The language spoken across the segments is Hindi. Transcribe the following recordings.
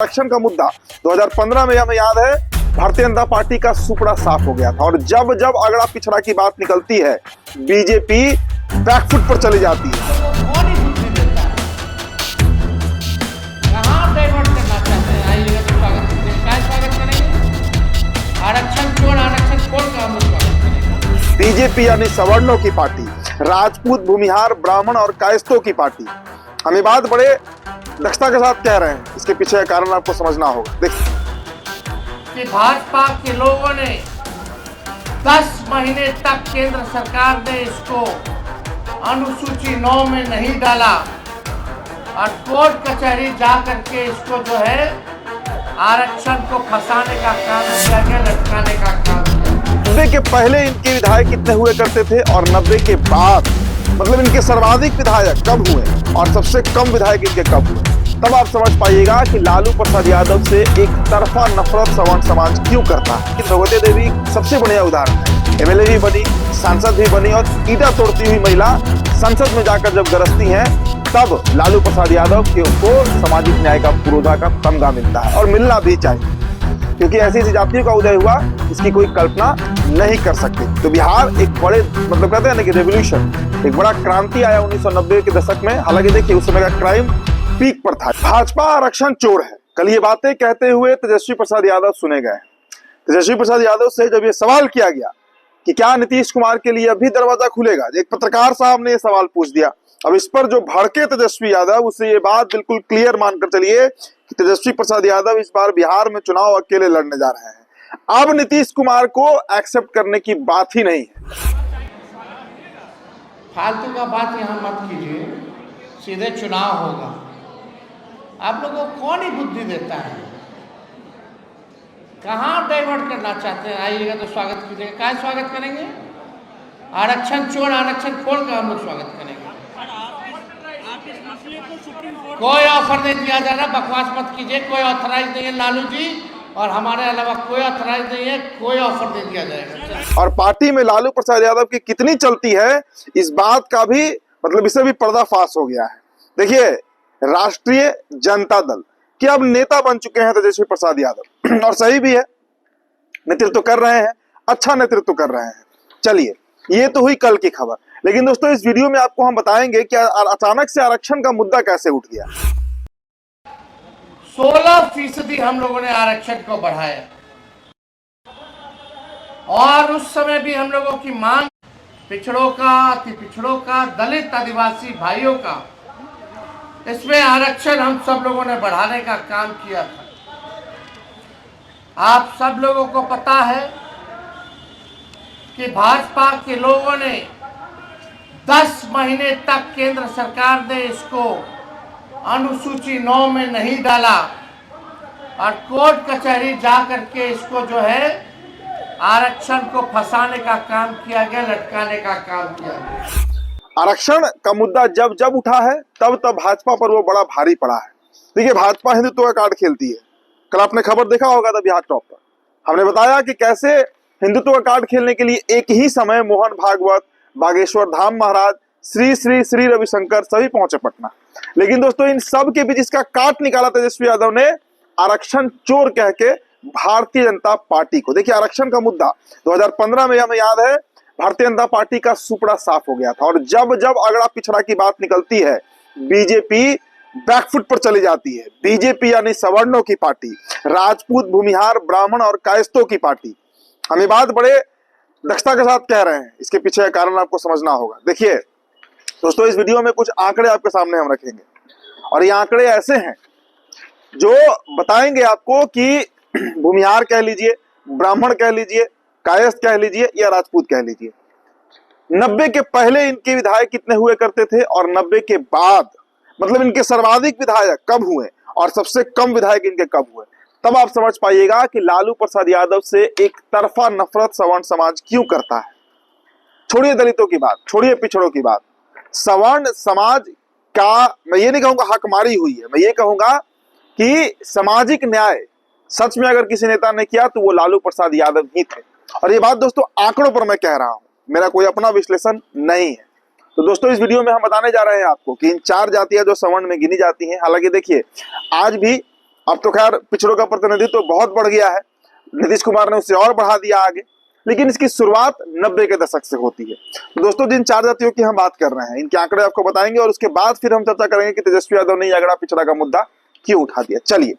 आरक्षण का मुद्दा 2015 में हमें याद है भारतीय जनता पार्टी का सुपड़ा साफ हो गया था और जब जब अगड़ा पिछड़ा की बात निकलती है बीजेपी बैकफुट पर चली जाती है। कौन ही बुद्धि देता है? कहाँ डाइवर्ट करना चाहते हैं? आइएगा तो स्वागत करेंगे। क्या स्वागत करेंगे? आरक्षण छोड़ का हम लोग स्वागत करेंगे। बीजेपी यानी सवर्णों की पार्टी, राजपूत, भूमिहार, ब्राह्मण और कायस्थों की पार्टी। हम ये बात बड़े दक्षता के साथ कह रहे हैं, इसके पीछे का कारण आपको समझना होगा। देखिए कि भाजपा के लोगों ने 10 महीने तक केंद्र सरकार ने इसको अनुसूची 9 में नहीं डाला और कोर्ट कचहरी जा करके इसको जो है आरक्षण को फंसाने का काम किया गया, लटकाने का काम किया। 90 के पहले इनके विधायक कितने हुए करते थे और 90 के बाद मतलब इनके सर्वाधिक विधायक कब हुए और सबसे कम विधायक इनके कब हुए, तब आप समझ पाइएगा कि लालू प्रसाद यादव से एक तरफा नफरत सवर्ण समाज क्यों करता है। द्रौपदी देवी सबसे बढ़िया उदाहरण है। एमएलए भी बनी, सांसद भी बनी और ईटा तोड़ती हुई महिला संसद में जाकर जब गरजती है तब लालू प्रसाद यादव को सामाजिक न्याय का पुरोधा का तमगा मिलता है और मिलना भी चाहिए, क्योंकि ऐसी ऐसी जातियों का उदय हुआ इसकी कोई कल्पना नहीं कर सकते। तो बिहार एक बड़े मतलब कहते हैं ना कि रेवोल्यूशन, एक बड़ा क्रांति आया 1990 के दशक में। हालांकि देखिए उस समय का क्राइम पीक पर था। भाजपा आरक्षण चोर है, कल ये बातें कहते हुए तेजस्वी प्रसाद यादव सुने गए। तेजस्वी प्रसाद यादव से जब ये सवाल किया गया कि क्या नीतीश कुमार के लिए अभी दरवाजा खुलेगा, एक पत्रकार साहब ने ये सवाल पूछ दिया। अब इस पर जो भड़के तेजस्वी यादव, उससे ये बात बिल्कुल क्लियर मानकर चलिए कि तेजस्वी प्रसाद यादव इस बार बिहार में चुनाव अकेले लड़ने जा रहे हैं। अब नीतीश कुमार को एक्सेप्ट करने की बात ही नहीं है। फालतू का बात यहाँ मत कीजिए, सीधे चुनाव होगा। आप लोगों को कौन ही बुद्धि देता है? कहाँ डाइवर्ट करना चाहते हैं? आइएगा तो स्वागत कीजिएगा। क्या स्वागत करेंगे? आरक्षण छोड़ का हम लोग स्वागत करेंगे। कोई ऑफर नहीं दिया जा रहा, बकवास मत कीजिए। कोई ऑथराइज नहीं है लालू जी, और हमारे अलावा कोई ऑथराइज नहीं है, कोई ऑफर नहीं दिया जाएगा। और पार्टी में लालू प्रसाद यादव की कितनी चलती है इस बात का भी मतलब इसे भी पर्दाफाश हो गया है। देखिए राष्ट्रीय जनता दल के अब नेता बन चुके हैं तेजस्वी प्रसाद यादव और सही भी है, नेतृत्व कर रहे हैं, अच्छा नेतृत्व कर रहे हैं। चलिए ये तो हुई कल की खबर, लेकिन दोस्तों इस वीडियो में आपको हम बताएंगे कि अचानक से आरक्षण का मुद्दा कैसे उठ गया। 16% हम लोगों ने आरक्षण को बढ़ाया और उस समय भी हम लोगों की मांग पिछड़ों का, अति पिछड़ों का, दलित आदिवासी भाइयों का, इसमें आरक्षण हम सब लोगों ने बढ़ाने का काम किया था। आप सब लोगों को पता है कि भाजपा के लोगों ने 10 महीने तक केंद्र सरकार ने इसको अनुसूची 9 में नहीं डाला और कोर्ट कचहरी जा करके इसको जो है आरक्षण को फंसाने का काम किया गया, लटकाने का काम किया गया। आरक्षण का मुद्दा जब जब उठा है तब तब भाजपा पर वो बड़ा भारी पड़ा है। देखिए भाजपा हिंदुत्व का कार्ड खेलती है। कल आपने खबर देखा होगा था बिहार टॉप पर, हमने बताया कि कैसे हिंदुत्व का कार्ड खेलने के लिए एक ही समय मोहन भागवत, बागेश्वर धाम महाराज, श्री श्री श्री रविशंकर सभी पहुंचे पटना। लेकिन दोस्तों इन सब के बीच इसका काट निकाला तेजस्वी यादव ने आरक्षण चोर कह के भारतीय जनता पार्टी को। देखिए आरक्षण का मुद्दा 2015 में हमें याद है भारतीय जनता पार्टी का सुपड़ा साफ हो गया था और जब जब अगड़ा पिछड़ा की बात निकलती है बीजेपी बैकफुट पर चली जाती है। बीजेपी यानी सवर्णों की पार्टी, राजपूत, भूमिहार, ब्राह्मण और कायस्थों की पार्टी। हम ये बात बड़े दक्षता के साथ कह रहे हैं, इसके पीछे का कारण आपको समझना होगा। देखिए दोस्तों इस वीडियो में कुछ आंकड़े आपके सामने हम रखेंगे और ये आंकड़े ऐसे हैं जो बताएंगे आपको कि भूमिहार कह लीजिए, ब्राह्मण कह लीजिए, कायस्थ कह लीजिए या राजपूत कह लीजिए, 90 के पहले इनके विधायक कितने हुए करते थे और 90 के बाद मतलब इनके सर्वाधिक विधायक कब हुए और सबसे कम विधायक इनके कब हुए, तब आप समझ पाइएगा कि लालू प्रसाद यादव से एक तरफा नफरत सवर्ण समाज क्यों करता है। छोड़िए दलितों की बात, छोड़िए पिछड़ों की बात, सवर्ण समाज का मैं ये नहीं कहूंगा हकमारी हुई है, मैं ये कहूंगा कि सामाजिक न्याय सच में अगर किसी नेता ने किया तो वो लालू प्रसाद यादव ही थे। और ये बात दोस्तों आंकड़ों पर मैं कह रहा हूं, मेरा कोई अपना विश्लेषण नहीं है। तो दोस्तों इस वीडियो में हम बताने जा रहे हैं आपको कि इन 4 जातियां जो सवर्ण में गिनी जाती हैं, हालांकि देखिए आज भी अब तो खैर पिछड़ों का प्रतिनिधित्व तो बहुत बढ़ गया है, नीतीश कुमार ने उसे और बढ़ा दिया आगे, लेकिन इसकी शुरुआत 90 के दशक से होती है। तो दोस्तों जिन 4 जातियों की हम बात कर रहे हैं, इनके आंकड़े आपको बताएंगे और उसके बाद फिर हम चर्चा करेंगे कि तेजस्वी यादव ने अगड़ा पिछड़ा का मुद्दा क्यों उठा दिया। चलिए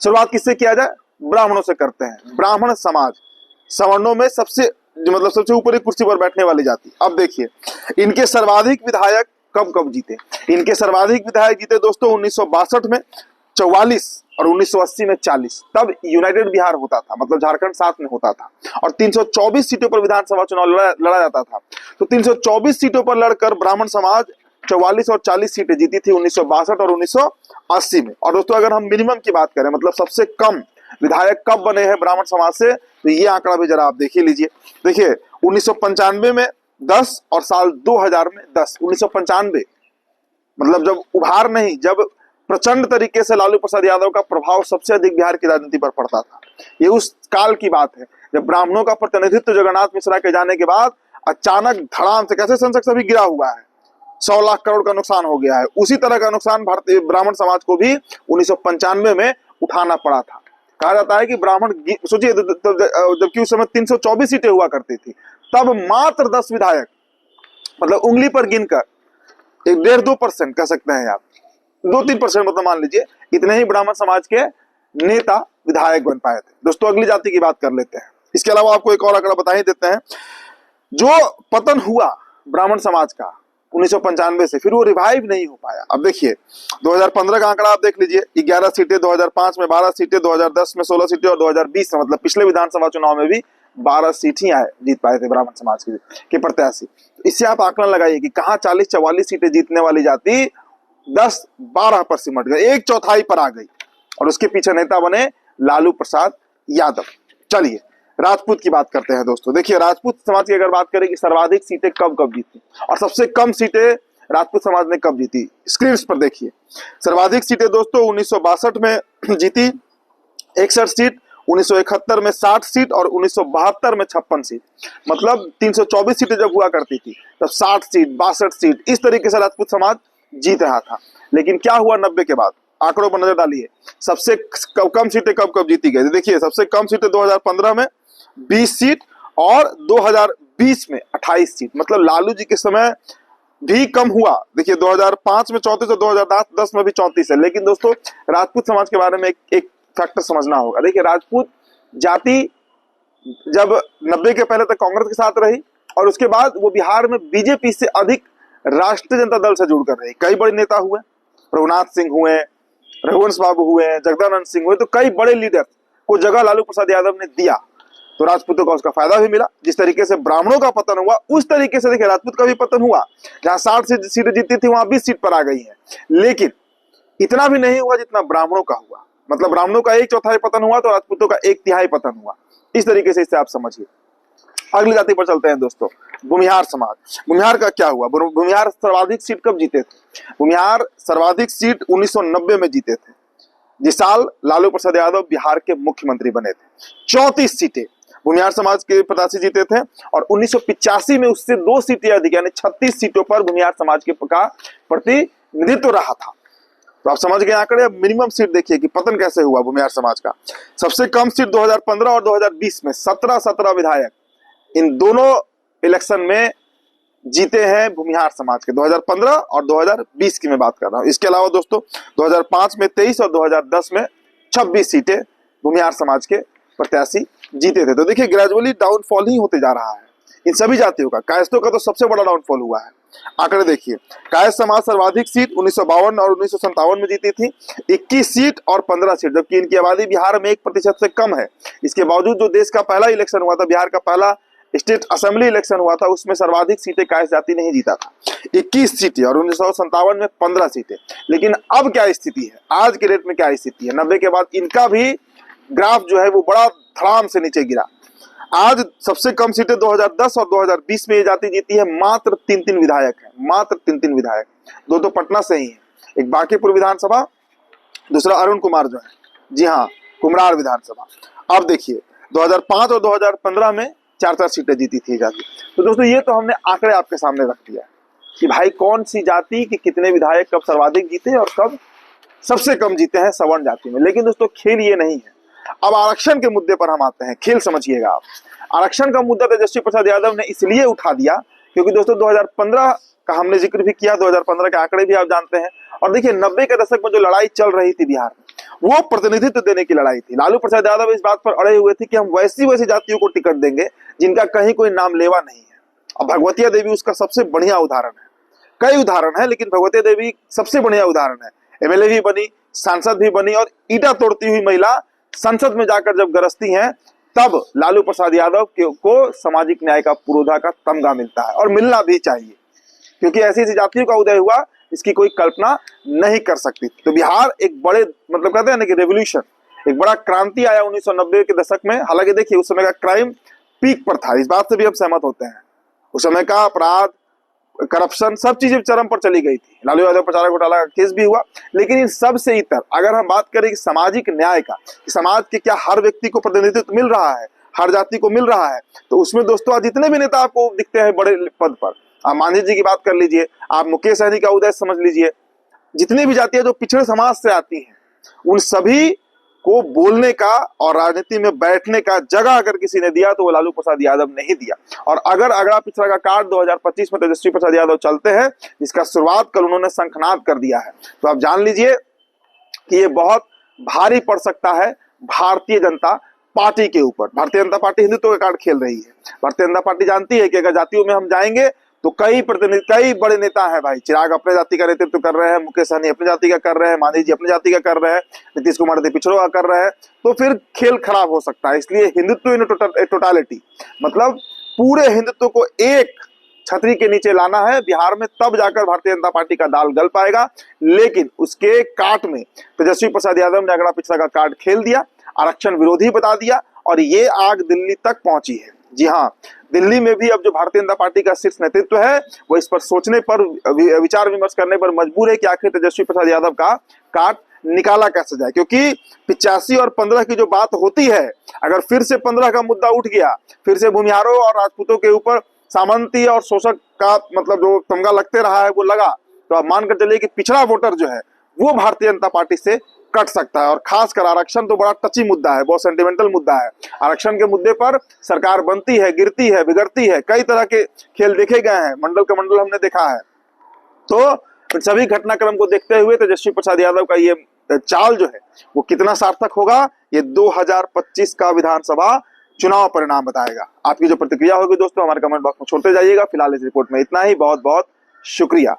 शुरुआत किससे किया जाए? ब्राह्मणों से करते हैं। ब्राह्मण समाज सवर्णों में सबसे सबसे ऊपरी कुर्सी पर बैठने वाली जाति। अब देखिए इनके सर्वाधिक विधायक कब कब जीते। इनके सर्वाधिक विधायक जीते दोस्तों 1962 में 44 और 1980 में 40। तब यूनाइटेड बिहार होता था, मतलब झारखंड साथ में होता था, और 324 सीटों पर विधानसभा चुनाव लड़ा जाता था। तो 324 सीटों पर लड़कर ब्राह्मण समाज 44 और 40 सीटें जीती थी 1962 और 1980 में। और दोस्तों अगर हम मिनिमम की बात करें, मतलब सबसे कम विधायक कब बने हैं ब्राह्मण समाज से, तो ये आंकड़ा भी जरा आप देख ही लीजिए। देखिए 1995 में 10 और साल 2000 में 10। 1995 मतलब जब उभार नहीं, जब प्रचंड तरीके से लालू प्रसाद यादव का प्रभाव सबसे अधिक बिहार की राजनीति पर पड़ता था। ये उस काल की बात है जब ब्राह्मणों का प्रतिनिधित्व जगन्नाथ मिश्रा के जाने के बाद अचानक धड़ाम से, कैसे सेंसेक्स अभी गिरा हुआ है, 100 लाख करोड़ का नुकसान हो गया है, उसी तरह का नुकसान भारतीय ब्राह्मण समाज को भी 1995 में उठाना पड़ा था। कहा जाता है कि ब्राह्मण, सोचिए जबकि उस समय 324 सीटें हुआ करती थी, तब मात्र 10 विधायक, मतलब उंगली पर गिनकर 1.5-2% कह सकते हैं आप, 2-3% मतलब मान लीजिए, इतने ही ब्राह्मण समाज के नेता विधायक बन पाए थे। दोस्तों अगली जाति की बात कर लेते हैं। इसके अलावा आपको एक और आंकड़ा बता ही देते हैं। जो पतन हुआ ब्राह्मण समाज का 1995 से, फिर वो रिवाइव नहीं हो पाया। अब देखिए 2015 का आंकड़ा आप देख लीजिए, 11 सीटें, 2005 में 12 सीटें, 2010 में 16 सीटें और 2020 में, मतलब पिछले विधानसभा चुनाव में भी 12 सीट ही जीत पाए थे ब्राह्मण समाज के प्रत्याशी। इससे आप आकलन लगाइए कि कहां 40-44 सीटें जीतने वाली जाति 10-12 पर सिमट गई, 1/4 पर आ गई, और उसके पीछे नेता बने लालू प्रसाद यादव। चलिए राजपूत की बात करते हैं दोस्तों। देखिए राजपूत समाज की अगर बात करें कि सर्वाधिक सीटें कब कब जीती और सबसे कम सीटें राजपूत समाज ने कब जीती, स्क्रीन पर देखिए। सर्वाधिक सीटें दोस्तों 1962 में जीती 61 सीट, 1971 में 60 सीट और 1972 में 56 सीट। मतलब 324 सीटें जब हुआ करती थी तब 60 सीट, 62 सीट, इस तरीके से राजपूत समाज जीत रहा था। लेकिन क्या हुआ 90 के बाद, आंकड़ों पर नजर डालिए। सबसे कम सीटें कब कब जीती गई, देखिए सबसे कम सीटें 2015 में 20 सीट और 2020 में 28 सीट। मतलब लालू जी के समय भी कम हुआ। देखिए 2005 में 34 और 2010 में भी 34 है। लेकिन दोस्तों राजपूत समाज के बारे में एक फैक्टर समझना होगा। देखिए राजपूत जाति जब 90 के पहले तक कांग्रेस के साथ रही और उसके बाद वो बिहार में बीजेपी से अधिक राष्ट्रीय जनता दल से जुड़कर रही। कई बड़े नेता हुए, रघुनाथ सिंह हुए, रघुवंश बाबू हुए, जगदानंद सिंह हुए, तो कई बड़े लीडर को जगह लालू प्रसाद यादव ने दिया, तो राजपूतों का उसका फायदा भी मिला। जिस तरीके से ब्राह्मणों का पतन हुआ उस तरीके से देखिए राजपूत का भी पतन हुआ। जहां 60 सीटें जीती थी वहां 20 सीट पर आ गई है, लेकिन इतना भी नहीं हुआ जितना ब्राह्मणों का हुआ। मतलब ब्राह्मणों का 1/4 पतन हुआ तो राजपूतों का 1/3 पतन हुआ। इस तरीके से इसे आप समझिए। अगली जाति पर चलते हैं दोस्तों, भूमिहार समाज। भूमिहार का क्या हुआ? भूमिहार सर्वाधिक सीट कब जीते थे? भूमिहार सर्वाधिक सीट 1990 में जीते थे, जिस साल लालू प्रसाद यादव बिहार के मुख्यमंत्री बने थे। 34 सीटें भूमिहार समाज के प्रत्याशी जीते थे और 1985 में उससे 2 सीटें अधिक यानी 36 सीटों पर भूमिहार समाज के प्रतिनिधित्व रहा था। तो आप समझ गए आंकड़े। अब मिनिमम सीट देखिए कि पतन कैसे हुआ भूमिहार समाज का। सबसे कम सीट 2015 और 2020 में 17 विधायक इन दोनों इलेक्शन में जीते हैं भूमिहार समाज के, 2015 और 2020 की मैं बात कर रहा हूं। इसके अलावा दोस्तों 2005 में 23 और 2010 में 26 सीटें भूमिहार समाज के प्रत्याशी जीते थे। तो देखिए ग्रेजुअली डाउनफॉल ही होते जा रहा है इन सभी जातियों का। कायस्थों का तो सबसे बड़ा डाउनफॉल हुआ है। आंकड़े देखिए, कायस्थ समाज सर्वाधिक सीट 1952 और 1957 में जीती थी, 21 सीट और 15 सीट, जबकि इनकी आबादी बिहार में 1% से कम है। इसके बावजूद जो देश का पहला इलेक्शन हुआ था, बिहार का पहला स्टेट असेंबली इलेक्शन हुआ था, उसमें सर्वाधिक सीटें कायस्थ जाति ने ही जीता था, 21 सीटें, और 1957 में 15 सीटें। लेकिन अब क्या स्थिति है, आज के डेट में क्या स्थिति है? 90 के बाद इनका भी ग्राफ जो है वो बड़ा धड़ाम से नीचे गिरा। आज सबसे कम सीटें 2010 और 2020 में ये जाति जीती है। मात्र 3 विधायक हैं, मात्र 3 विधायक, 2 तो पटना से ही है, एक बांकीपुर विधानसभा, दूसरा अरुण कुमार जो है, जी हाँ, कुमरार विधानसभा। अब देखिए 2005 और 2015 में 4 सीटें जीती थी जाति। तो दोस्तों ये तो हमने आंकड़े आपके सामने रख दिया कि भाई कौन सी जाति के कितने विधायक कब सर्वाधिक जीते और कब सबसे कम जीते हैं सवर्ण जाति में। लेकिन दोस्तों खेल ये नहीं है। अब आरक्षण के मुद्दे पर हम आते हैं, खेल समझिएगा आप। आरक्षण का मुद्दा तेजस्वी प्रसाद यादव ने इसलिए उठा दिया क्योंकि दोस्तों 2015 का हमने जिक्र भी किया, 2015 के आंकड़े भी आप जानते हैं। और देखिए 90 के दशक में जो लड़ाई चल रही थी बिहार में, वो प्रतिनिधित्व देने की लड़ाई थी। लालू प्रसाद यादव इस बात पर अड़े हुए थे कि हम वैसी जातियों को टिकट देंगे जिनका कहीं कोई नाम लेवा नहीं है। और भगवतिया देवी उसका सबसे बढ़िया उदाहरण है। कई उदाहरण है लेकिन भगवतिया देवी सबसे बढ़िया उदाहरण है। एमएलए भी बनी, सांसद भी बनी, और ईंटा तोड़ती हुई महिला संसद में जाकर जब गरजती हैं तब लालू प्रसाद यादव को सामाजिक न्याय का पुरोधा का तमगा मिलता है, और मिलना भी चाहिए क्योंकि ऐसी जातियों का उदय हुआ इसकी कोई कल्पना नहीं कर सकती। तो बिहार एक बड़े मतलब कहते हैं ना कि रेवोल्यूशन, एक बड़ा क्रांति आया 1990 के दशक में। हालांकि देखिए उस समय का क्राइम पीक पर था, इस बात से भी हम सहमत होते हैं। उस समय का अपराध, करप्शन, सब चीजें चरम पर चली गई थी। लालू यादव प्रचार घोटाला का केस भी हुआ। लेकिन इन सब से इतर अगर हम बात करें कि सामाजिक न्याय का, कि समाज के क्या हर व्यक्ति को प्रतिनिधित्व मिल रहा है, हर जाति को मिल रहा है, तो उसमें दोस्तों आज जितने भी नेता आपको दिखते हैं बड़े पद पर, आप मांझी जी की बात कर लीजिए, आप मुकेश सहनी का उदय समझ लीजिए, जितनी भी जातियां जो पिछड़े समाज से आती हैं उन सभी को बोलने का और राजनीति में बैठने का जगह अगर किसी ने दिया तो वो लालू प्रसाद यादव ने ही दिया। और अगर अगड़ा पिछड़ा का कार्ड 2025 में तेजस्वी प्रसाद यादव चलते हैं, जिसका शुरुआत कल उन्होंने शंखनाद कर दिया है, तो आप जान लीजिए कि ये बहुत भारी पड़ सकता है भारतीय जनता पार्टी के ऊपर। भारतीय जनता पार्टी हिंदुत्व का कार्ड खेल रही है। भारतीय जनता पार्टी जानती है कि अगर जातियों में हम जाएंगे तो कई बड़े नेता हैं भाई। चिराग अपने जाति का नेतृत्व कर रहे हैं, मुकेश सहनी अपनी जाति का कर रहे हैं, मांझी जी अपनी जाति का कर रहे हैं, नीतीश कुमार पिछड़ों का कर रहे हैं, तो फिर खेल खराब हो सकता है। इसलिए हिंदुत्व इन टोटालिटी, मतलब पूरे हिंदुत्व को एक छतरी के नीचे लाना है बिहार में, तब जाकर भारतीय जनता पार्टी का दाल गल पाएगा। लेकिन उसके काट में तेजस्वी प्रसाद यादव ने अगड़ा पिछड़ा का कार्ड खेल दिया, आरक्षण विरोधी बता दिया, और ये आग दिल्ली तक पहुंची है। जी हाँ, दिल्ली में भी अब जो भारतीय जनता पार्टी का शीर्ष नेतृत्व है वो इस पर सोचने पर, विचार विमर्श करने पर मजबूर है कि आखिर तेजस्वी प्रसाद यादव का काट निकाला कैसे जाए। क्योंकि 85 और 15 की जो बात होती है, अगर फिर से 15 का मुद्दा उठ गया, फिर से भूमिहारों और राजपूतों के ऊपर सामंती और शोषक का मतलब जो तमगा लगते रहा है वो लगा, तो आप मानकर चलिए कि पिछड़ा वोटर जो है वो भारतीय जनता पार्टी से कट सकता है। और खासकर आरक्षण तो बड़ा टची मुद्दा है, बहुत सेंटिमेंटल मुद्दा है। आरक्षण के मुद्दे पर सरकार बनती है, गिरती है, बिगड़ती है, कई तरह के खेल देखे गए हैं, मंडल का मंडल हमने देखा है। तो सभी घटनाक्रम को देखते हुए तेजस्वी प्रसाद यादव का ये चाल जो है वो कितना सार्थक होगा, ये 2025 का विधानसभा चुनाव परिणाम बताएगा। आपकी जो प्रतिक्रिया होगी दोस्तों हमारे कमेंट बॉक्स में छोड़ते जाइएगा। फिलहाल इस रिपोर्ट में इतना ही, बहुत बहुत शुक्रिया।